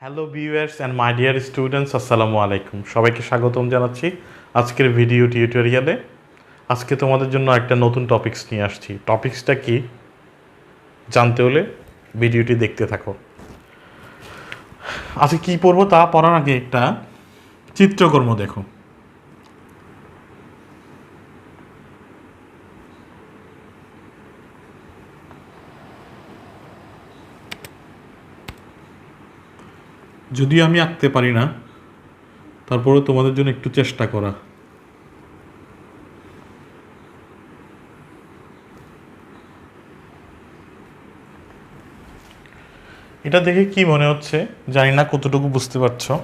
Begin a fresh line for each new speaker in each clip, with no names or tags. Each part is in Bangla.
Hello viewers and my dear students, আসসালামু আলাইকুম। সবাইকে স্বাগতম জানাচ্ছি আজকের ভিডিও টিউটোরিয়ালে। আজকে তোমাদের জন্য একটা নতুন টপিকস নিয়ে আসছি। টপিকসটা কি জানতে হলে ভিডিওটি দেখতে থাকো। আজকে কি পড়বো তা পড়ার আগে একটা চিত্রকর্ম দেখো। যদিও আমি আঁকতে পারি না, তারপরে তোমাদের জন্য একটু চেষ্টা করা। এটা দেখে কি মনে হচ্ছে জানি না কতটুকু বুঝতে পারছো।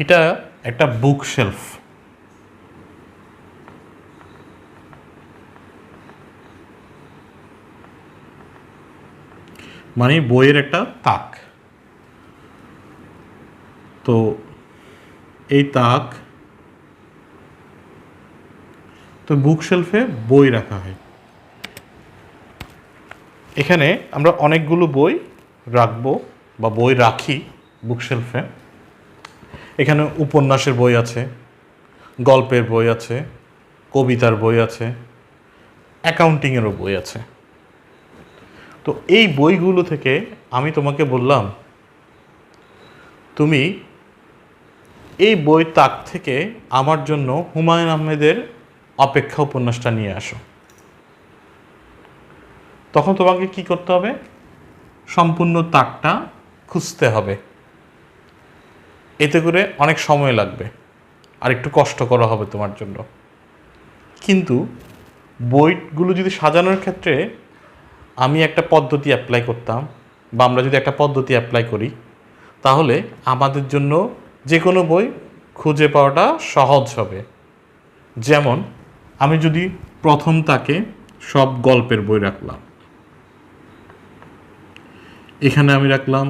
এটা একটা বুক শেলফ। মানে বইয়ের একটা তাক। তো এই তাক, তো বুক শেলফে বই রাখা হয়। এখানে আমরা অনেকগুলো বই রাখবো বা বই রাখি বুক শেলফে। এখানে উপন্যাসের বই আছে, গল্পের বই আছে, কবিতার বই আছে, অ্যাকাউন্টিংয়েরও বই আছে। তো এই বইগুলো থেকে আমি তোমাকে বললাম তুমি এই বই তাক থেকে আমার জন্য হুমায়ুন আহমেদের অপেক্ষা উপন্যাসটা নিয়ে আসো। তখন তোমাকে কি করতে হবে? সম্পূর্ণ তাকটা খুঁজতে হবে। এতে করে অনেক সময় লাগবে আর একটু কষ্ট করা হবে তোমার জন্য। কিন্তু বইগুলো যদি সাজানোর ক্ষেত্রে আমি একটা পদ্ধতি অ্যাপ্লাই করতাম, বা আমরা যদি একটা পদ্ধতি অ্যাপ্লাই করি, তাহলে আমাদের জন্য যে কোনো বই খুঁজে পাওয়াটা সহজ হবে। যেমন আমি যদি প্রথম তাকে সব গল্পের বই রাখলাম, এখানে আমি রাখলাম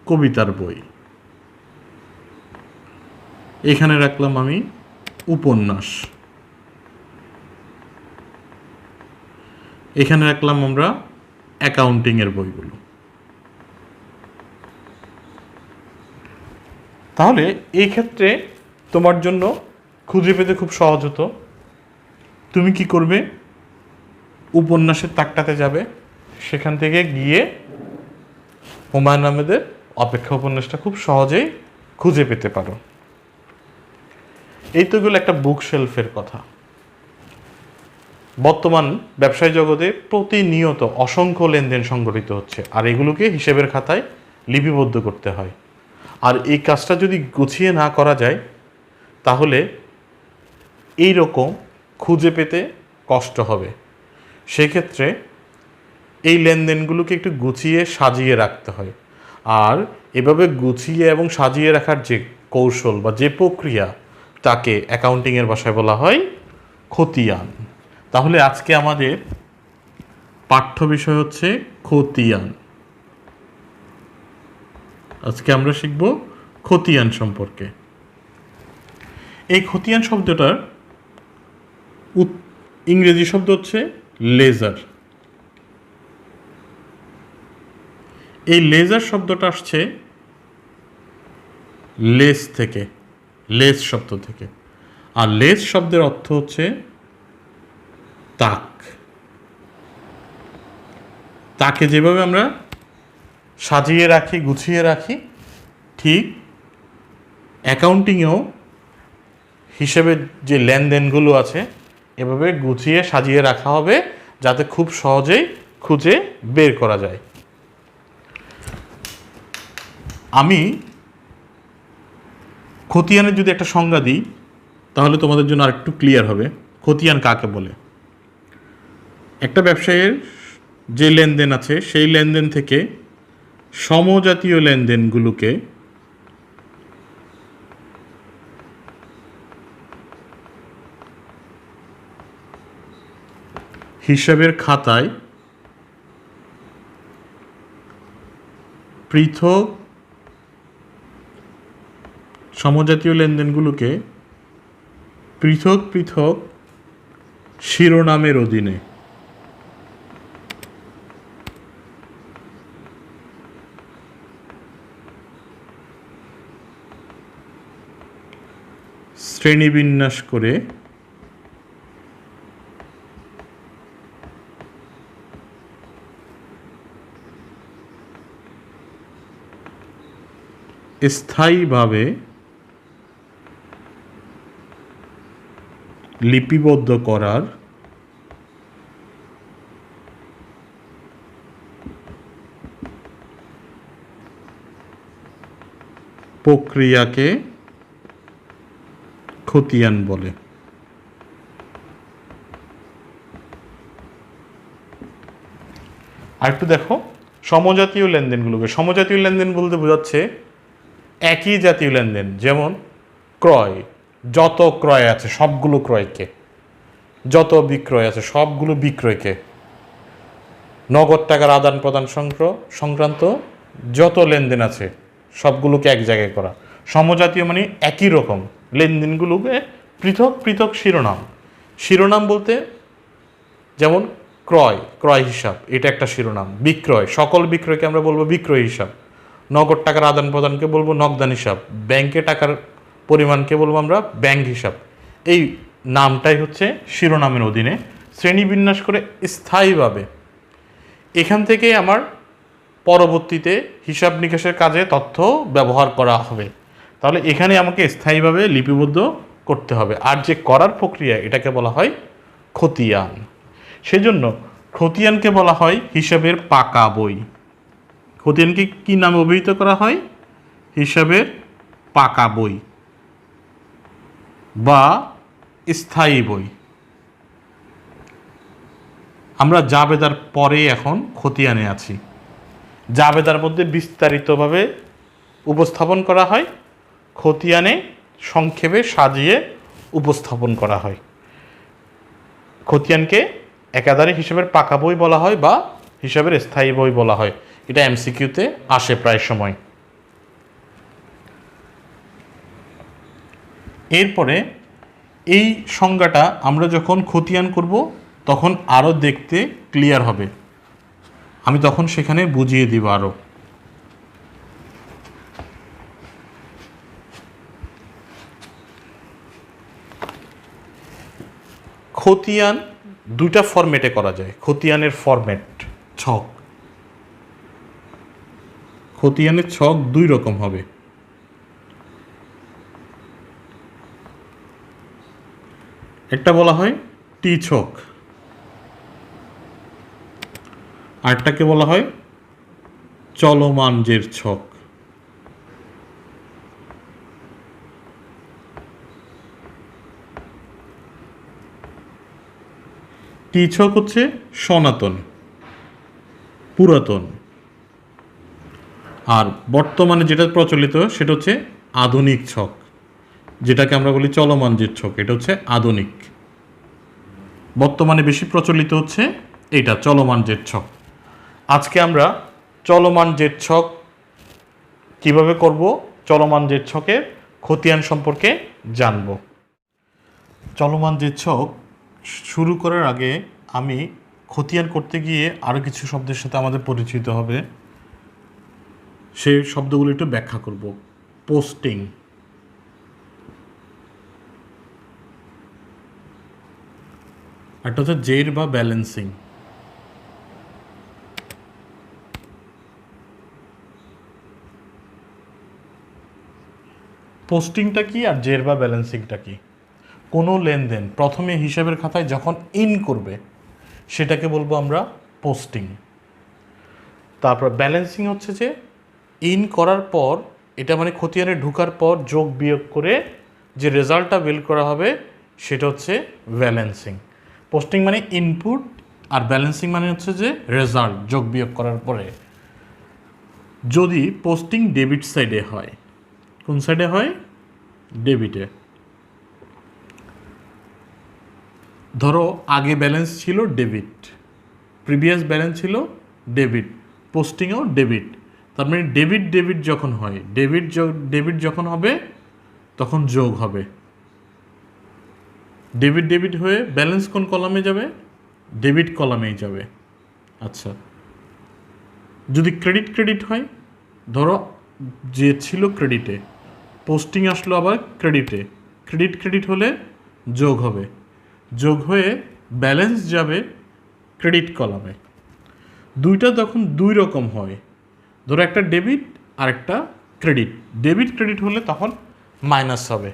কবিতার বই, এখানে রাখলাম আমি উপন্যাস, এখানে রাখলাম আমরা অ্যাকাউন্টিংয়ের বইগুলো। তাহলে এই ক্ষেত্রে তোমার জন্য খুঁজে পেতে খুব সহজ হতো। তুমি কি করবে? উপন্যাসের তাকটাতে যাবে, সেখান থেকে গিয়ে হুমায়ুন আহমেদের অপেক্ষা উপন্যাসটা খুব সহজেই খুঁজে পেতে পারো। এই তো এগুলো একটা বুক শেলফের কথা। বর্তমান ব্যবসায়ী জগতে প্রতিনিয়ত অসংখ্য লেনদেন সংঘটিত হচ্ছে, আর এগুলোকে হিসেবের খাতায় লিপিবদ্ধ করতে হয়। আর এই কাজটা যদি গুছিয়ে না করা যায়, তাহলে এই রকম খুঁজে পেতে কষ্ট হবে। সেক্ষেত্রে এই লেনদেনগুলোকে একটু গুছিয়ে সাজিয়ে রাখতে হয়। আর এভাবে গুছিয়ে এবং সাজিয়ে রাখার যে কৌশল বা যে প্রক্রিয়া, তাকে অ্যাকাউন্টিংয়ের ভাষায় বলা হয় খতিয়ান। তাহলে আজকে আমাদের পাঠ্য বিষয় হচ্ছে খতিয়ান। আজকে আমরা শিখব খতিয়ান সম্পর্কে। এই খতিয়ান শব্দটার ইংরেজি শব্দ হচ্ছে লেজার। এই লেজার শব্দটা আসছে লেস থেকে, লেস শব্দ থেকে। আর লেস শব্দের অর্থ হচ্ছে তাক। তাকে যেভাবে আমরা সাজিয়ে রাখি, গুছিয়ে রাখি, ঠিক অ্যাকাউন্টিংয়েও হিসেবের যে লেনদেনগুলো আছে এভাবে গুছিয়ে সাজিয়ে রাখা হবে, যাতে খুব সহজেই খুঁজে বের করা যায়। আমি খতিয়ানের যদি একটা সংজ্ঞা দিই, তাহলে তোমাদের জন্য আরেকটু ক্লিয়ার হবে খতিয়ান কাকে বলে। একটা ব্যবসায়ের যে লেনদেন আছে সেই লেনদেন থেকে সমজাতীয় লেনদেনগুলোকে হিসাবের খাতায় পৃথক, সমজাতীয় লেনদেনগুলোকে পৃথক পৃথক শিরোনামের অধীনে শ্রেণীবিন্যাস করে স্থায়ীভাবে লিপিবদ্ধ করার প্রক্রিয়াকে খতিয়ান বলে। আর একটু দেখো সমজাতীয় লেনদেনগুলোকে। সমজাতীয় লেনদেন বলতে বোঝাচ্ছে একই জাতীয় লেনদেন, যেমন ক্রয়, যত ক্রয় আছে সবগুলো ক্রয়কে, যত বিক্রয় আছে সবগুলো বিক্রয়কে, নগদ টাকার আদান প্রদান সংক্রান্ত যত লেনদেন আছে সবগুলোকে এক জায়গায় করা। সমজাতীয় মানে একই রকম লেনদেনগুলোকে পৃথক পৃথক শিরোনাম। শিরোনাম বলতে যেমন ক্রয়, ক্রয় হিসাব, এটা একটা শিরোনাম। বিক্রয়, সকল বিক্রয়কে আমরা বলবো বিক্রয় হিসাব। নগদ টাকার আদান প্রদানকে বলবো নগদান হিসাব। ব্যাংকে টাকার পরিমাণকে বলবো আমরা ব্যাংক হিসাব। এই নামটাই হচ্ছে শিরোনামের অধীনে শ্রেণীবিন্যাস করে স্থায়ীভাবে। এখান থেকে আমার পরবর্তীতে হিসাব নিকাশের কাজে তথ্য ব্যবহার করা হবে। তাহলে এখানে আমাকে স্থায়ীভাবে লিপিবদ্ধ করতে হবে। আর যে করার প্রক্রিয়া, এটাকে বলা হয় খতিয়ান। সেজন্য খতিয়ানকে বলা হয় হিসাবের পাকা বই। খতিয়ানকে কি নামে অভিহিত করা হয়? হিসাবের পাকা বই বা স্থায়ী বই। আমরা জাবেদার পরে এখন খতিয়ানে আছি। জাবেদার মধ্যে বিস্তারিতভাবে উপস্থাপন করা হয়, খতিয়ানে সংক্ষেপে সাজিয়ে উপস্থাপন করা হয়। খতিয়ানকে একাধারে হিসাবের পাকা বই বলা হয় বা হিসাবের স্থায়ী বই বলা হয়। এটা এমসিকিউতে আসে প্রায় সময়। এরপরে এই সংজ্ঞাটা আমরা যখন খতিয়ান করব তখন আরও দেখতে ক্লিয়ার হবে। আমি তখন সেখানে বুঝিয়ে দিব আরও। খতিয়ান দুইটা ফরম্যাটে করা যায়। খতিয়ানের ফরম্যাট ছক, খতিয়ানের ছক দুই রকম হবে। একটা বলা হয় টি ছক, আরটাকে বলা হয় চলমান জের ছক। টি ছক হচ্ছে সনাতন, পুরাতন। আর বর্তমানে যেটা প্রচলিত সেটা হচ্ছে আধুনিক ছক, যেটাকে আমরা বলি চলমান জের ছক। এটা হচ্ছে আধুনিক। বর্তমানে বেশি প্রচলিত হচ্ছে এটা চলমান জের ছক। আজকে আমরা চলমান জের ছক কীভাবে করব, চলমান জের ছকের খতিয়ান সম্পর্কে জানব। চলমান জের ছক শুরু করার আগে আমি খতিয়ান করতে গিয়ে আরও কিছু শব্দের সাথে আমাদের পরিচিত হবে, সেই শব্দগুলো একটু ব্যাখ্যা করব। পোস্টিং, একটা হচ্ছে জের বা ব্যালেন্সিং। পোস্টিংটা কি আর জের বা ব্যালেন্সিংটা কি? কোনো লেনদেন প্রথমে হিসাবের খাতায় যখন ইন করবে সেটাকে বলবো আমরা পোস্টিং। তারপর ব্যালেন্সিং হচ্ছে যে ইন করার পর, এটা মানে খতিয়ানে ঢোকার পর যোগ বিয়োগ করে যে রেজাল্টটা বের করা হবে সেটা হচ্ছে ব্যালেন্সিং। পোস্টিং মানে ইনপুট আর ব্যালেন্সিং মানে হচ্ছে যে রেজাল্ট যোগ বিয়োগ করার পরে। যদি পোস্টিং ডেবিট সাইডে হয়, কোন সাইডে হয়? ডেবিটে। ধরো আগে ব্যালেন্স ছিল ডেবিট, প্রিভিয়াস ব্যালেন্স ছিল ডেবিট, পোস্টিংও ডেবিট। তার মানে ডেবিট ডেবিট যখন হয়, ডেবিট যখন হবে তখন যোগ হবে। ডেবিট ডেবিট হয়ে ব্যালেন্স কোন কলামে যাবে? ডেবিট কলামেই যাবে। আচ্ছা, যদি ক্রেডিট ক্রেডিট হয়, ধরো যে ছিল ক্রেডিটে, পোস্টিং আসলো আবার ক্রেডিটে, ক্রেডিট ক্রেডিট হলে যোগ হবে, যোগ হয়ে ব্যালেন্স যাবে ক্রেডিট কলামে। দুইটা তখন দুই রকম হয়, ধরো একটা ডেবিট আর একটা ক্রেডিট। ডেবিট ক্রেডিট হলে তখন মাইনাস হবে।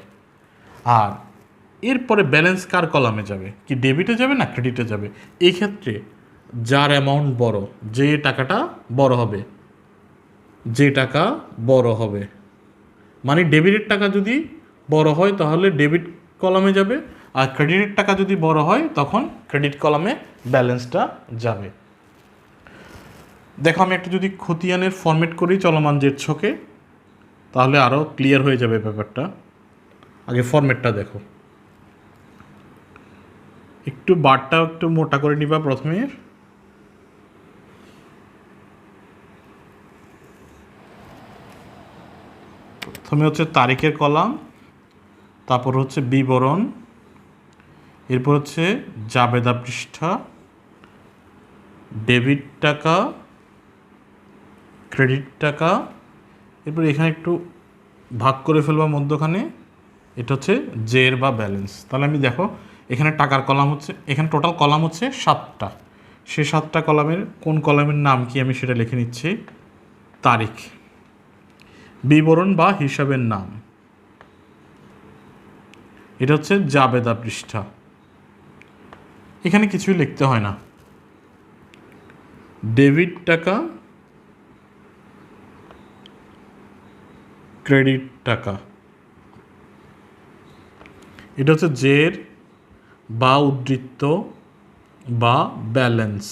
আর এরপরে ব্যালেন্স কার কলামে যাবে, কি ডেবিটে যাবে না ক্রেডিটে যাবে? এই ক্ষেত্রে যার অ্যামাউন্ট বড়, যে টাকাটা বড় হবে, যে টাকা বড় হবে, মানে ডেবিটের টাকা যদি বড় হয় তাহলে ডেবিট কলামে যাবে, আর ক্রেডিটের টাকা যদি বড় হয় তখন ক্রেডিট কলামে ব্যালেন্সটা যাবে। দেখো আমি একটা যদি খতিয়ানের ফরম্যাট করি চলমান জের ছকে, তাহলে আরও ক্লিয়ার হয়ে যাবে ব্যাপারটা। আগে ফরম্যাটটা দেখো, একটু বারটা একটু মোটা করে নিবা। প্রথমে হচ্ছে তারিখের কলাম, তারপর হচ্ছে বিবরণ, এরপর হচ্ছে জাবেদা পৃষ্ঠা, ডেবিট টাকা, ক্রেডিট টাকা, এরপর এখানে একটু ভাগ করে ফেলবা মধ্যখানে, এটা হচ্ছে জের বা ব্যালেন্স। তাহলে আমি দেখো এখানে টাকার কলাম হচ্ছে, এখানে টোটাল কলাম হচ্ছে 7টা। সে 7টা কলামের কোন কলামের নাম কি আমি সেটা লিখে নিচ্ছি। তারিখ, বিবরণ বা হিসাবের নাম, এটা হচ্ছে জাবেদা পৃষ্ঠা। এখানে কিছুই লিখতে হয় না। ডেবিট টাকা, ক্রেডিট টাকা, এটা হচ্ছে জের বা উদ্ধৃত্ত বা ব্যালেন্স,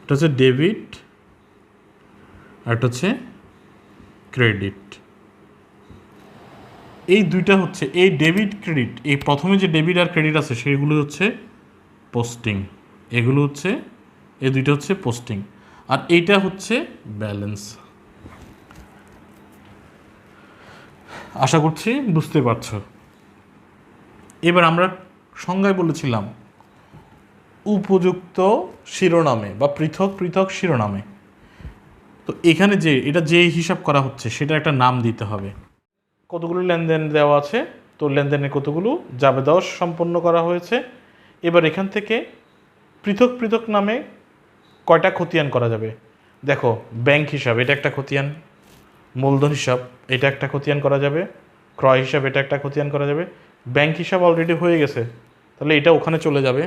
এটা হচ্ছে ডেবিট আর এটা হচ্ছে ক্রেডিট। এই দুইটা হচ্ছে এই ডেবিট ক্রেডিট, এই প্রথমে যে ডেবিট আর ক্রেডিট আছে সেগুলো হচ্ছে পোস্টিং, এগুলো হচ্ছে এই দুইটা হচ্ছে পোস্টিং, আর এইটা হচ্ছে ব্যালেন্স। আশা করছি বুঝতে পারছো। এবার আমরা সংজ্ঞায় বলেছিলাম উপযুক্ত শিরোনামে বা পৃথক পৃথক শিরোনামে। তো এখানে যে এটা যে হিসাব করা হচ্ছে সেটা একটা নাম দিতে হবে। কতগুলো লেনদেন দেওয়া আছে, তো লেনদেনের কতগুলো জাবেদাও সম্পন্ন করা হয়েছে। এবার এখান থেকে পৃথক পৃথক নামে কয়টা খতিয়ান করা যাবে। দেখো ব্যাংক হিসাব এটা একটা খতিয়ান, মূলধন হিসাব এটা একটা খতিয়ান করা যাবে, ক্রয় হিসাব এটা একটা খতিয়ান করা যাবে। ব্যাংক হিসাব অলরেডি হয়ে গেছে, তাহলে এটা ওখানে চলে যাবে।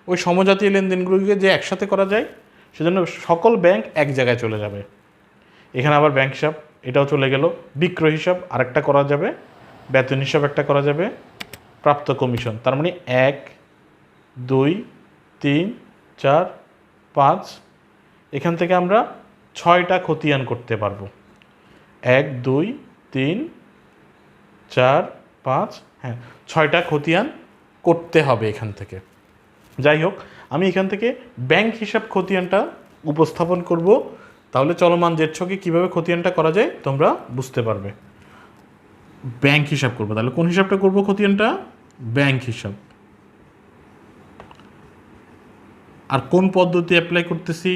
ওই সমজাতীয় লেনদেনগুলোকে যে একসাথে করা যায় সেজন্য সকল ব্যাংক এক জায়গায় চলে যাবে। এখানে আবার ব্যাংক হিসাব এটাও চলে গেল। বিক্রয় হিসাব আরেকটা করা যাবে, বেতন হিসাব একটা করা যাবে, প্রাপ্ত কমিশন, তার মানে 1 2 3 4 5, এখান থেকে আমরা 6টা খতিয়ান করতে পারবো। 1 2 3 4 5, হ্যাঁ 6টা খতিয়ান করতে হবে এখান থেকে। যাই হোক, আমি এখান থেকে ব্যাংক হিসাব খতিয়ানটা উপস্থাপন করব, তাহলে চলমান জের ছকে কীভাবে খতিয়ানটা করা যায় তোমরা বুঝতে পারবে। ব্যাংক হিসাব করবো, তাহলে কোন হিসাবটা করব খতিয়ানটা? ব্যাংক হিসাব। আর কোন পদ্ধতি অ্যাপ্লাই করতেছি?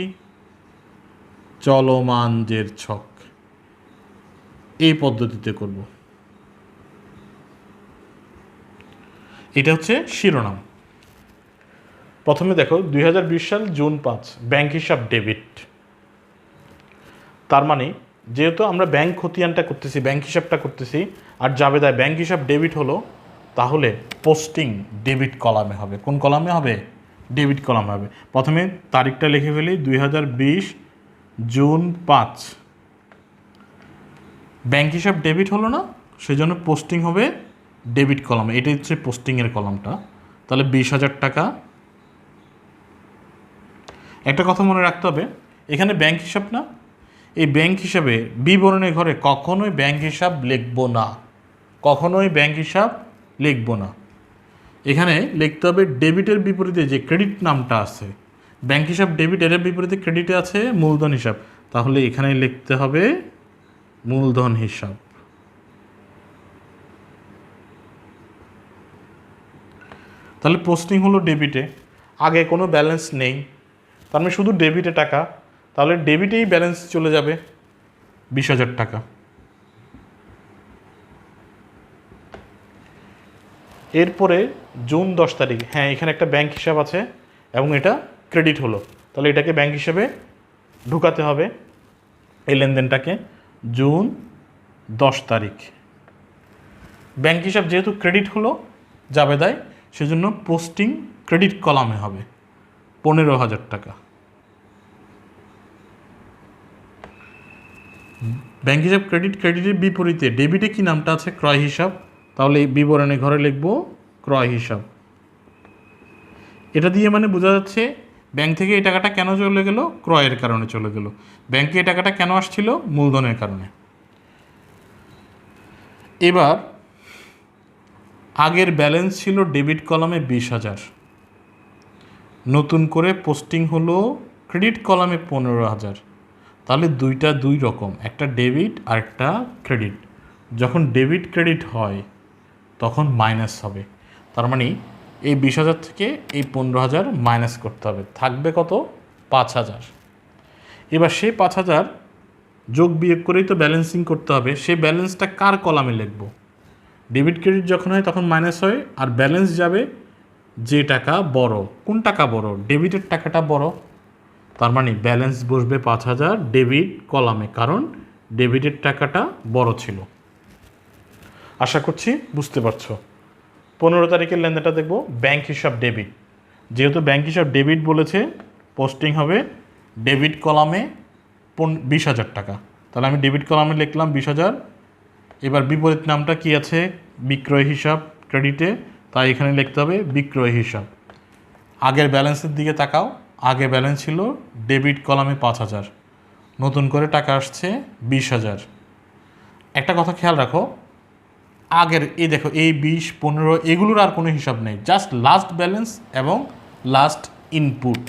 চলমান জের ছক, এই পদ্ধতিতে করব। এটা হচ্ছে শিরোনাম। প্রথমে দেখো 2020 সাল জুন 5 ব্যাংক হিসাব ডেবিট। তার মানে যেহেতু আমরা ব্যাংক খতিয়ানটা করতেছি, ব্যাংক হিসাবটা করতেছি, আর জাবেদায় ব্যাংক হিসাব ডেবিট হলো, তাহলে পোস্টিং ডেবিট কলামে হবে। কোন কলামে হবে? ডেবিট কলামে হবে। প্রথমে তারিখটা লিখে ফেলি 2020 জুন 5। ব্যাংক হিসাব ডেবিট হলো না, সেই জন্য পোস্টিং হবে ডেবিট কলামে। এটাই হচ্ছে পোস্টিংয়ের কলামটা। তাহলে 20,000 টাকা। একটা কথা মনে রাখতে হবে, এখানে ব্যাংক হিসাব না, এই ব্যাংক হিসাবে বিবরণের ঘরে কখনোই ব্যাংক হিসাব লিখব না, কখনোই ব্যাংক হিসাব লিখব না। এখানে লিখতে হবে ডেবিটের বিপরীতে যে ক্রেডিট নামটা আছে, ব্যাংক হিসাব ডেবিট, এর বিপরীতে ক্রেডিটে আছে মূলধন হিসাব, তাহলে এখানে লিখতে হবে মূলধন হিসাব। তাহলে পোস্টিং হলো ডেবিটে, আগে কোনো ব্যালেন্স নেই, তার মানে শুধু ডেবিটে টাকা, তাহলে ডেবিটেই ব্যালেন্স চলে যাবে 20,000 টাকা। এরপরে জুন 10 তারিখ, হ্যাঁ এখানে একটা ব্যাংক হিসাব আছে এবং এটা ক্রেডিট হলো, তাহলে এটাকে ব্যাংক হিসেবে ঢুকাতে হবে এই লেনদেনটাকে। জুন 10 তারিখ ব্যাংক হিসাব যেহেতু ক্রেডিট হলো জাবেদায়, সেজন্য পোস্টিং ক্রেডিট কলামে হবে 15,000 টাকা। ব্যাংক হিসাব ক্রেডিট, ক্রেডিটের বিপরীতে ডেবিটে কি নামটা আছে? ক্রয় হিসাব। তাহলে এই বিবরণে ঘরে লিখব ক্রয় হিসাব। এটা দিয়ে মানে বোঝা যাচ্ছে ব্যাংক থেকে এই টাকাটা কেন চলে গেল? ক্রয়ের কারণে চলে গেল। ব্যাংকে এই টাকাটা কেন আসছিল? মূলধনের কারণে। এবার আগের ব্যালেন্স ছিল ডেবিট কলামে 20,000, নতুন করে পোস্টিং হলো ক্রেডিট কলামে 15,000। তাহলে দুইটা দুই রকম, একটা ডেবিট আর একটা ক্রেডিট। যখন ডেবিট ক্রেডিট হয় তখন মাইনাস হবে, তার মানে এই 20,000 থেকে এই 15,000 মাইনাস করতে হবে, থাকবে কত? 5,000। এবার সেই 5,000 যোগ বিয়োগ করেই তো ব্যালেন্সিং করতে হবে। সেই ব্যালেন্সটা কার কলামে লিখব? ডেবিট ক্রেডিট যখন হয় তখন মাইনাস হয়, আর ব্যালেন্স যাবে যে টাকা বড়। কোন টাকা বড়? ডেবিটের টাকাটা বড়, তার মানে ব্যালেন্স বসবে 5,000 ডেবিট কলামে, কারণ ডেবিটের টাকাটা বড় ছিল। আশা করছি বুঝতে পারছো। 15 তারিখের লেনদেনটা দেখব ব্যাংক হিসাব ডেবিট। যেহেতু ব্যাংক হিসাব ডেবিট বলেছে, পোস্টিং হবে ডেবিট কলামে 20,000 টাকা। তাহলে আমি ডেবিট কলামে লিখলাম 20,000। এবার বিপরীত নামটা কি আছে? বিক্রয় হিসাব ক্রেডিটে, তাই এখানে লিখতে হবে বিক্রয় হিসাব। আগের ব্যালেন্সের দিকে তাকাও, আগে ব্যালেন্স ছিল ডেবিট কলামে 5,000, নতুন করে টাকা আসছে 20,000। একটা কথা খেয়াল রাখো, আগের এই দেখো এই 20, 15 এগুলোর আর কোনো হিসাব নেই, জাস্ট লাস্ট ব্যালেন্স এবং লাস্ট ইনপুট,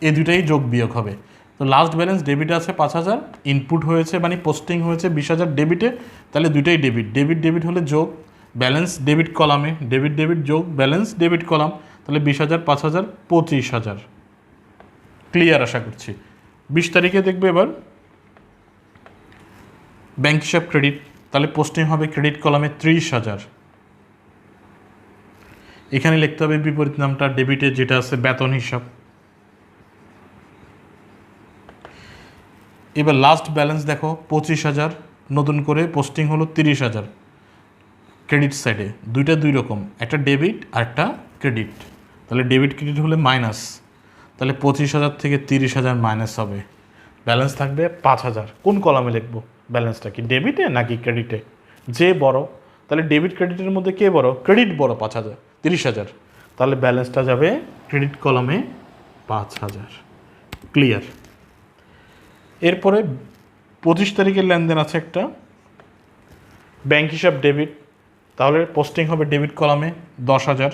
এই দুটাই যোগ বিয়োগ হবে। তো লাস্ট ব্যালেন্স ডেবিটে আছে 5,000, ইনপুট হয়েছে মানে পোস্টিং হয়েছে 20,000 ডেবিটে, তাহলে দুটাই ডেবিট। ডেবিট ডেবিট হলে যোগ, ব্যালেন্স ডেবিট কলামে, ডেবিট ডেবিট যোগ ব্যালেন্স ডেবিট কলাম, তাহলে 20,000 5,000 25,000। ক্লিয়ার আশা করছি। 20 তারিখে দেখবে এবার ব্যাংক হিসাব ক্রেডিট, তাহলে পোস্টিং হবে ক্রেডিট কলামে 30,000। এখানে লিখতে হবে বিপরীত নামটা ডেবিটে, যেটা আছে বেতন হিসাব। এবার লাস্ট ব্যালেন্স দেখো 25,000, নতুন করে পোস্টিং হলো 30,000 ক্রেডিট সাইডে। দুইটা দুই রকম, একটা ডেবিট আর একটা ক্রেডিট। তাহলে ডেবিট ক্রেডিট হলে মাইনাস, তাহলে 25,000 থেকে 30,000 মাইনাস হবে, ব্যালেন্স থাকবে 5,000। কোন কলামে লিখব ব্যালেন্সটা? কি ডেবিটে নাকি ক্রেডিটে? যে বড়, তাহলে ডেবিট ক্রেডিটের মধ্যে কে বড়? ক্রেডিট বড়, 5,000 30,000, তাহলে ব্যালেন্সটা যাবে ক্রেডিট কলামে 5,000। ক্লিয়ার। এরপরে 25 তারিখের লেনদেন আছে একটা ব্যাংক হিসাব ডেবিট, তাহলে পোস্টিং হবে ডেবিট কলামে 10,000।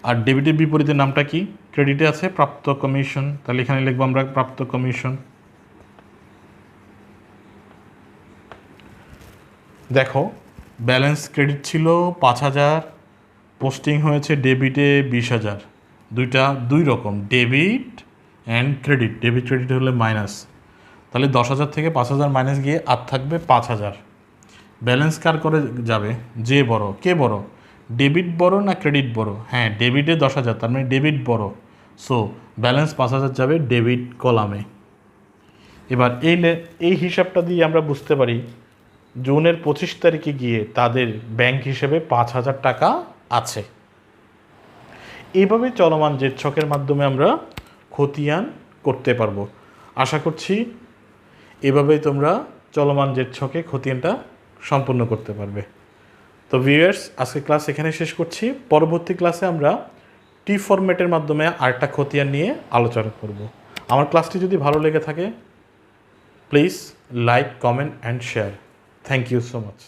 আর ডেবিটের বিপরীতে নামটা কি? ক্রেডিটে আছে প্রাপ্ত কমিশন, তাহলে এখানে লিখবো আমরা প্রাপ্ত কমিশন। দেখো ব্যালেন্স ক্রেডিট ছিল 5,000, পোস্টিং হয়েছে ডেবিটে 20,000। দুইটা দুই রকম, debit and credit. Debit credit হলে মাইনাস, তাহলে 10,000 থেকে 5,000 মাইনাস গিয়ে আর থাকবে 5,000। ব্যালেন্স কার করে যাবে? যে বড়। কে বড়? ডেবিট বড় না ক্রেডিট বড়? হ্যাঁ ডেবিটে 10,000, তার মানে ডেবিট বড়, সো ব্যালেন্স 5,000 যাবে ডেবিট কলামে। এবার এই হিসাবটা দিয়ে আমরা বুঝতে পারি জুনের 25 তারিখে গিয়ে তাদের ব্যাংক হিসেবে 5,000 টাকা আছে। এইভাবে চলমান জেড ছকের মাধ্যমে আমরা খতিয়ান করতে পারবো। আশা করছি এভাবেই তোমরা চলমান জেড ছকে খতিয়ানটা সম্পূর্ণ করতে পারবে। তো ভিউয়ার্স, আজকে ক্লাস এখানে শেষ করছি। পরবর্তী ক্লাসে আমরা টি ফরম্যাটের মাধ্যমে আরেকটা খতিয়ান নিয়ে আলোচনা করব। আমার ক্লাসটি যদি ভালো লেগে থাকে please like, comment and share. Thank you so much.